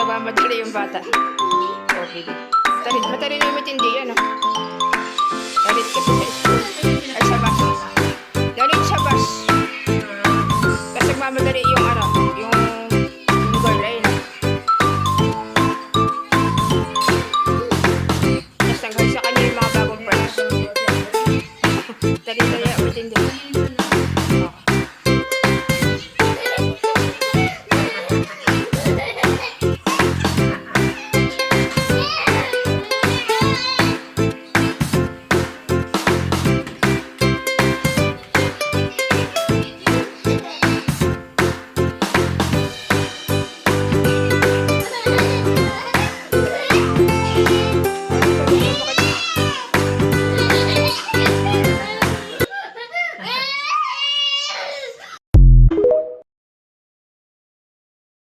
nagmamadali yung bata. Okay. Matalino yung matindi yan, oh. Galit ka po sa school. Ay, sa bus. Galit sa bus. Kasi nagmamadali yung ano, yung girl, ayun. Tapos naghay sa kanya yung mga bagong friends. Dali-dali yung matindi.